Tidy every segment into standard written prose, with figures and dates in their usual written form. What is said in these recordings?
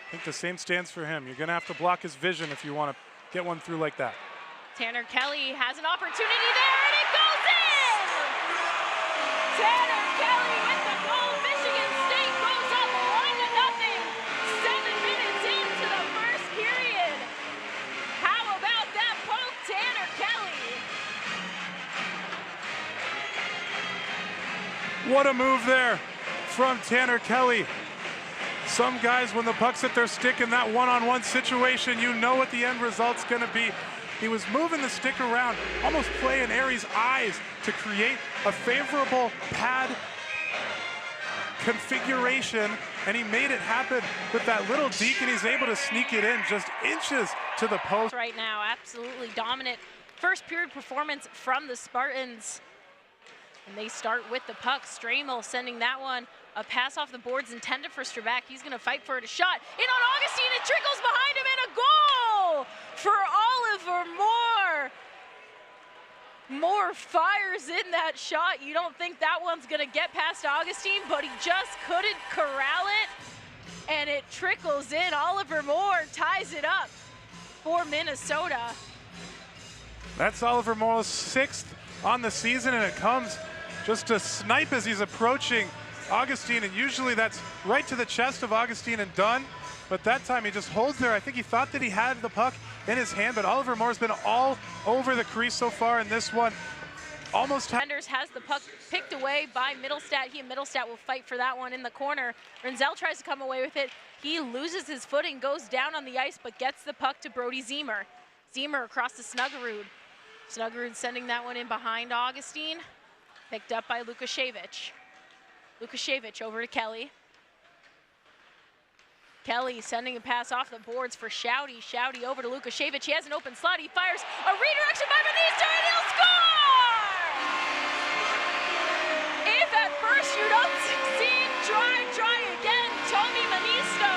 I think the same stands for him. You're going to have to block his vision if you want to get one through like that. Tanner Kelly has an opportunity there, and it goes in! Tanner Kelly with the goal. Michigan State goes up 1-0, 7 minutes into the first period. How about that poke, Tanner Kelly? What a move there from Tanner Kelly. Some guys, when the puck's at their stick in that one-on-one situation, you know what the end result's going to be. He was moving the stick around, almost playing Aries' eyes to create a favorable pad configuration, and he made it happen with that little deke, and he's able to sneak it in just inches to the post. Right now, absolutely dominant first period performance from the Spartans. And they start with the puck. Stramel sending that one. A pass off the boards intended for Strabak. He's going to fight for it. A shot in on Augustine. It trickles behind him, and a goal for Oliver Moore. Moore fires in that shot. You don't think that one's going to get past Augustine, but he just couldn't corral it, and it trickles in. Oliver Moore ties it up for Minnesota. That's Oliver Moore's 6th on the season, and it comes just a snipe as he's approaching Augustine, and usually that's right to the chest of Augustine and done, but that time he just holds there. I think he thought that he had the puck in his hand, but Oliver Moore's been all over the crease so far in this one. Almost Anders has the puck picked away by Middlestat. He and Middlestat will fight for that one in the corner. Renzel tries to come away with it. He loses his footing, goes down on the ice, but gets the puck to Brody Zemer. Zemer across to Snuggerud. Snuggerud sending that one in behind Augustine. Picked up by Lukashevich. Lukashevich over to Kelly. Kelly sending a pass off the boards for Shouty. Shouty over to Lukashevich. He has an open slot. He fires a redirection by Manisto, and he'll score! If at first you don't succeed, try again. Tommy Manisto.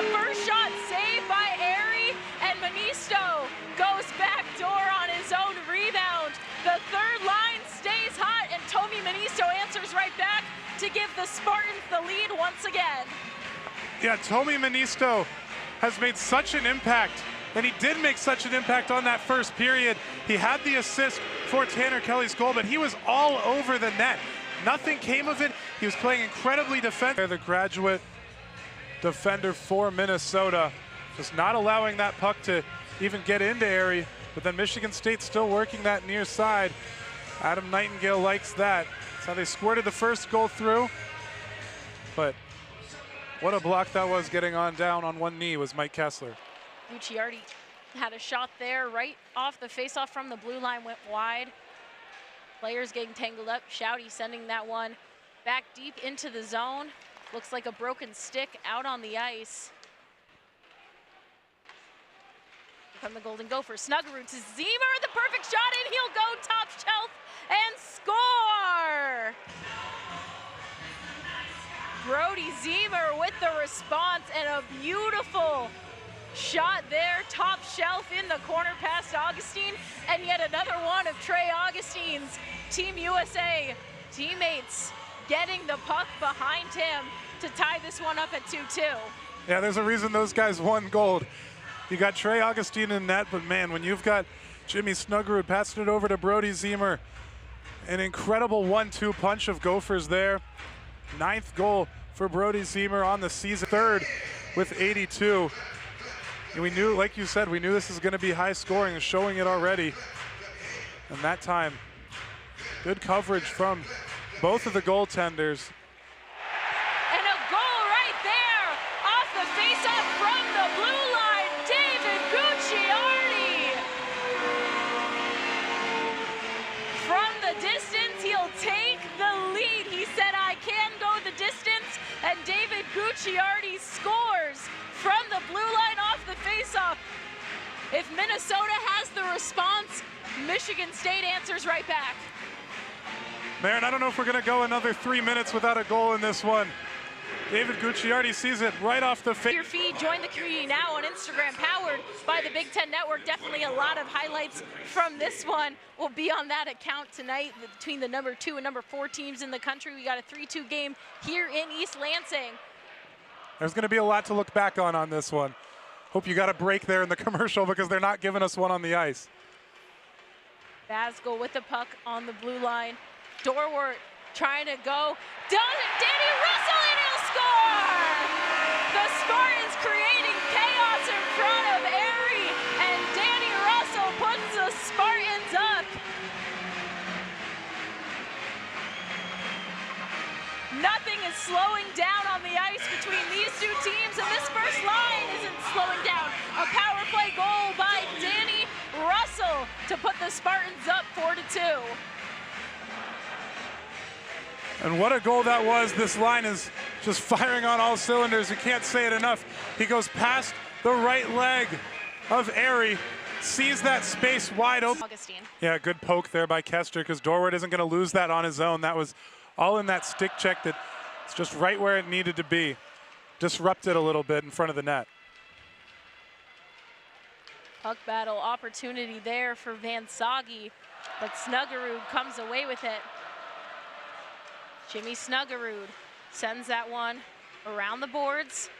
The first shot saved by Airy, and Manisto goes back door on his own rebound. The third line stays hot, and Tommy Manisto answers right back to give the Spartans the lead once again. Yeah, Tommy Manisto has made such an impact, and he did make such an impact on that first period. He had the assist for Tanner Kelly's goal, but he was all over the net. Nothing came of it. He was playing incredibly defensive. The graduate defender for Minnesota, just not allowing that puck to even get into Airy, but then Michigan State still working that near side. Adam Nightingale likes that. That's how they squirted the first goal through, but what a block that was. Getting on down on one knee was Mike Kessler. Gucciardi had a shot there right off the faceoff from the blue line, went wide. Players getting tangled up. Shouty sending that one back deep into the zone. Looks like a broken stick out on the ice. From the Golden Gophers, Snuggerud to Zemer, the perfect shot, and he'll go top shelf and score! Brody Zemer with the response, and a beautiful shot there, top shelf in the corner past Augustine, and yet another one of Trey Augustine's Team USA teammates getting the puck behind him to tie this one up at 2-2. Yeah, there's a reason those guys won gold. You got Trey Augustine in net, but man, when you've got Jimmy Snuggerud passing it over to Brody Zemer, an incredible 1-2 punch of Gophers there. 9th goal for Brody Zemer on the season, 3rd with 82. And we knew, like you said, we knew this is going to be high scoring, and showing it already. And that time, good coverage from both of the goaltenders. And a goal right there off the faceoff from the blue line, David Gucciardi. From the distance, he'll take the lead. He said, I can go the distance, and David Gucciardi scores from the blue line off the faceoff. If Minnesota has the response, Michigan State answers right back. Marin, I don't know if we're going to go another 3 minutes without a goal in this one. David Gucciardi sees it right off the face. Your feed, join the community now on Instagram, powered by the Big Ten Network. Definitely a lot of highlights from this one will be on that account tonight between the number 2 and number 4 teams in the country. We got a 3-2 game here in East Lansing. There's going to be a lot to look back on this one. Hope you got a break there in the commercial because they're not giving us one on the ice. Basgel with the puck on the blue line. Dorwart trying to go. Does it? Danny Russell, and he'll score! The Spartans creating chaos in front of Erie, and Danny Russell puts the Spartans up. Nothing is slowing down on the ice between these two teams, and this first line isn't slowing down. A power play goal by Danny Russell to put the Spartans up 4-2. And what a goal that was. This line is just firing on all cylinders. You can't say it enough. He goes past the right leg of Erie, sees that space wide open. Augustine. Yeah, good poke there by Kester because Dorwart isn't going to lose that on his own. That was all in that stick check that it's just right where it needed to be. Disrupted a little bit in front of the net. Puck battle opportunity there for Van Sage, but Snuggerud comes away with it. Jimmy Snuggerud sends that one around the boards.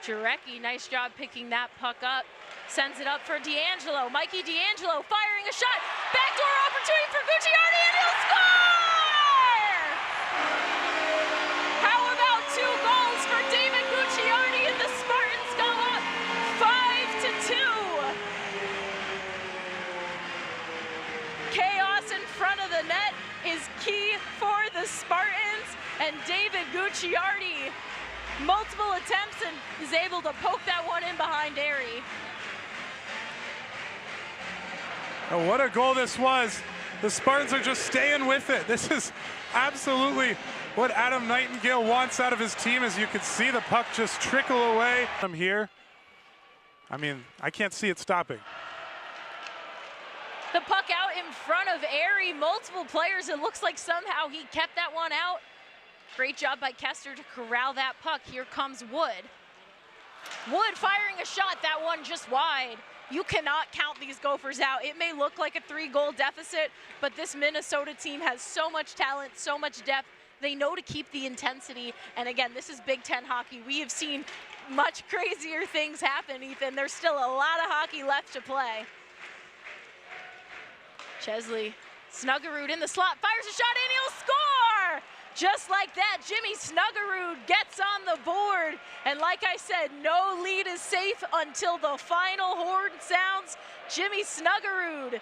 Jarecki, nice job picking that puck up. Sends it up for D'Angelo. Mikey D'Angelo firing a shot. Backdoor opportunity for Gucciardi, and he'll score! How about 2 goals for David Gucciardi, and the Spartans go up 5-2. Chaos in front of the net is key for the Spartans, and David Gucciardi, multiple attempts, and is able to poke that one in behind Erie. Oh, what a goal this was. The Spartans are just staying with it. This is absolutely what Adam Nightingale wants out of his team. As you can see, the puck just trickle away from here. I mean, I can't see it stopping. The puck out in front of Erie, multiple players. It looks like somehow he kept that one out. Great job by Kester to corral that puck. Here comes Wood. Wood firing a shot, that one just wide. You cannot count these Gophers out. It may look like a 3-goal deficit, but this Minnesota team has so much talent, so much depth. They know to keep the intensity. And again, this is Big Ten hockey. We have seen much crazier things happen, Ethan. There's still a lot of hockey left to play. Chesley, Snuggerud in the slot, fires a shot, and he'll score! Just like that, Jimmy Snuggerud gets on the board. And like I said, no lead is safe until the final horn sounds. Jimmy Snuggerud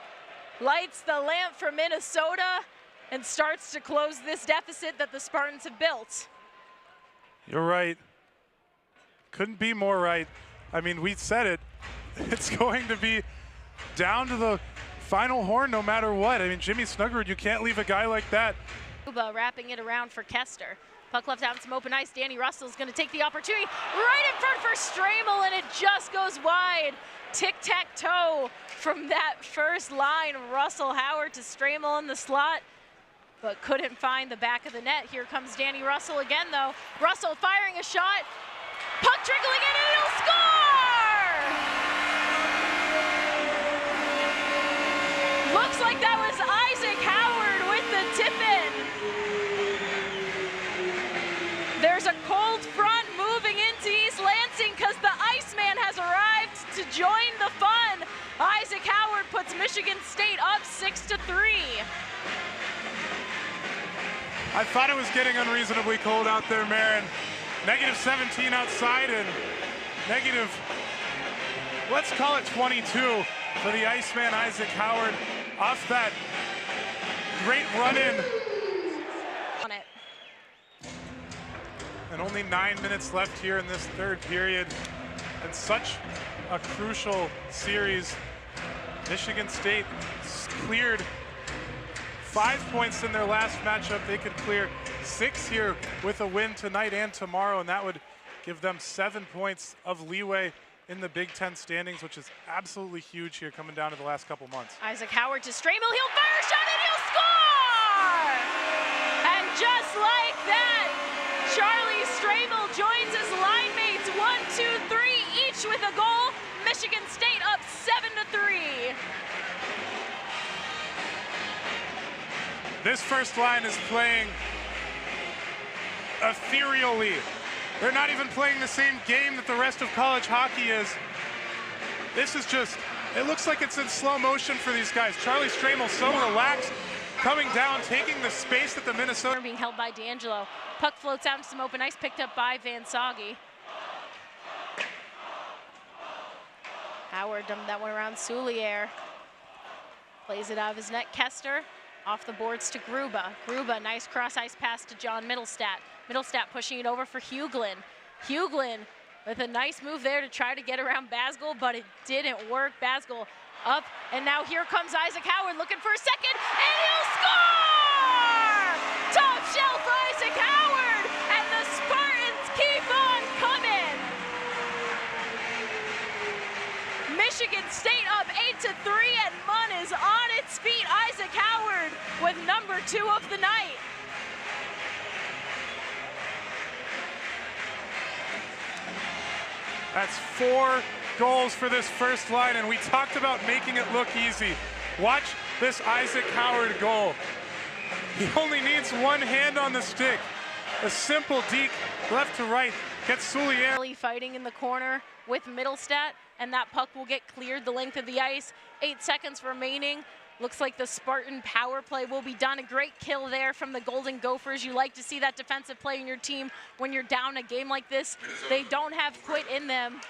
lights the lamp for Minnesota and starts to close this deficit that the Spartans have built. You're right. Couldn't be more right. I mean, we said it. It's going to be down to the final horn no matter what. I mean, Jimmy Snuggerud, you can't leave a guy like that. Wrapping it around for Kester. Puck left out in some open ice. Danny Russell's going to take the opportunity right in front for Stramel, and it just goes wide. Tic-tac-toe from that first line. Russell Howard to Stramel in the slot, but couldn't find the back of the net. Here comes Danny Russell again, though. Russell firing a shot. Puck trickling in, and he'll score! Looks like that was Isaac Howard with the tip-in. There's a cold front moving into East Lansing because the Iceman has arrived to join the fun. Isaac Howard puts Michigan State up 6-3. I thought it was getting unreasonably cold out there, Marin. -17 outside and let's call it 22 for the Iceman, Isaac Howard, off that great run-in. On it. And only 9 minutes left here in this third period. And such a crucial series. Michigan State cleared 5 points in their last matchup. They could clear 6 here with a win tonight and tomorrow, and that would give them 7 points of leeway in the Big Ten standings, which is absolutely huge here coming down to the last couple months. Isaac Howard to Stramel, he'll fire a shot and he'll score! And just like that, Charlie Stramel joins his line mates 1, 2, 3, each with a goal. Michigan State up 7-3. This first line is playing ethereally. They're not even playing the same game that the rest of college hockey is. This is just, it looks like it's in slow motion for these guys. Charlie Stramel so relaxed, coming down, taking the space that the Minnesota. Being held by D'Angelo. Puck floats out into some open ice, picked up by Van Soggy. Howard dumped that one around Soulier. Plays it out of his net. Kester off the boards to Gruba. Gruba, nice cross ice pass to John Middlestat. Middlestat pushing it over for Huglin. Huglin with a nice move there to try to get around Basgul, but it didn't work. Basgul up, and now here comes Isaac Howard looking for a second, and he'll score! Top shelf Isaac Howard, and the Spartans keep on coming. Michigan State up 8-3, and Munn is on its feet. Isaac Howard with number 2 of the night. That's 4 goals for this first line, and we talked about making it look easy. Watch this Isaac Howard goal. He only needs one hand on the stick. A simple deke, left to right, gets Soulier. Fighting in the corner with Middlestat, and that puck will get cleared the length of the ice. 8 seconds remaining. Looks like the Spartan power play will be done. A great kill there from the Golden Gophers. You like to see that defensive play in your team when you're down a game like this. They don't have quit in them.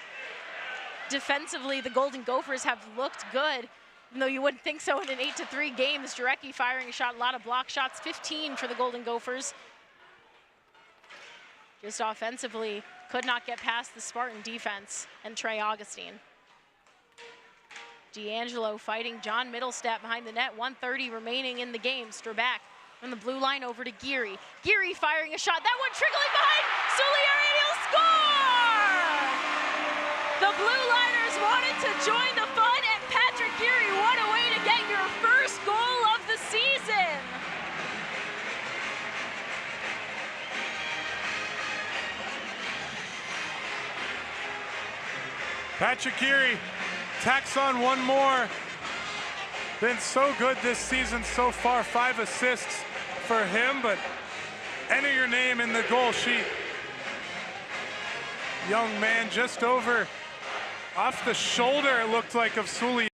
Defensively, the Golden Gophers have looked good, even though you wouldn't think so in an 8-3 game. This Jarecki firing a shot, a lot of block shots, 15 for the Golden Gophers. Just offensively, could not get past the Spartan defense and Trey Augustine. D'Angelo fighting John Middlestat behind the net, 1:30 remaining in the game. Strabak from the blue line over to Geary. Geary firing a shot, that one trickling behind Soulier, and he'll score! The Blue Liners wanted to join the fun, and Patrick Geary, what a way to get your first goal of the season! Patrick Geary tacks on one more. Been so good this season so far. 5 assists for him, but enter your name in the goal sheet. Young man just over, off the shoulder, it looked like, of Soulier.